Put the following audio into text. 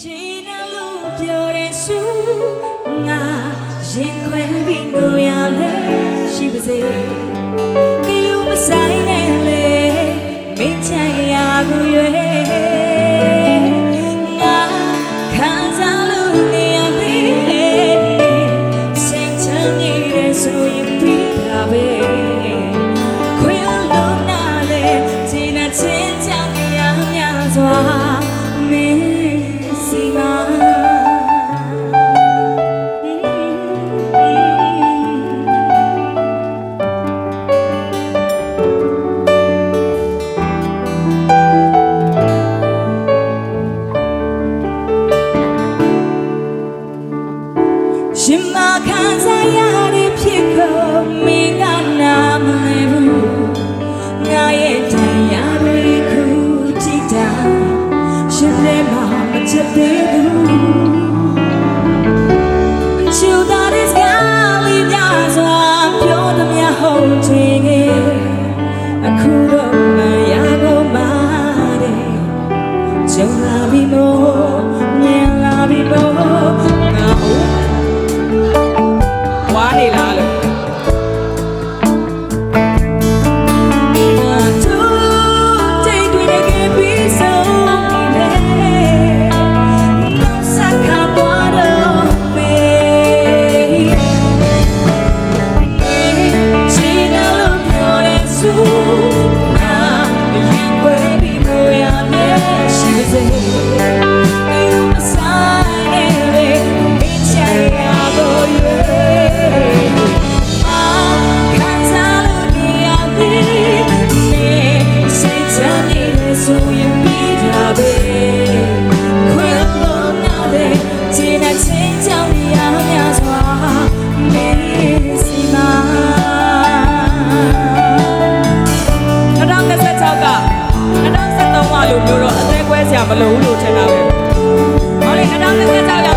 ပြောတဲ့စုငါရင်ခွဲပြီးငိုရလဲရှိပါစေကယူမဆိုင်နဲ့လေမင်းချင်ရကိုရွေငါခံစားလို့နေရပြီစိတ်ချမ်းနေတဲ့ဆိုရင်ပြီးတာပဲခွေလုံးနာလေဒီနဲ့ချင်းချမ်းရများစွာမင်းစီမရှင်မခံစားရတဲ့ဖြစ်ကုန်မင်းကနာမလဲဘူးငါရဲ့တရားတွေခုထိတာရှင်လည်းမချက်သေးဘူးချူတာတဲ့စကားလေးများစွာပြောသမျှဟုတ်ချင်ခဲ့အခုတော့မရတော့မှတဲ့ကြုံလာပြီမို့မြင်လာပြီမို့ငါဝါနေလားလို့လို့မျိုးတော့အသေးကွဲစရာမလိုဘူးလို့ထင်တာပဲ။ဟောလေ2026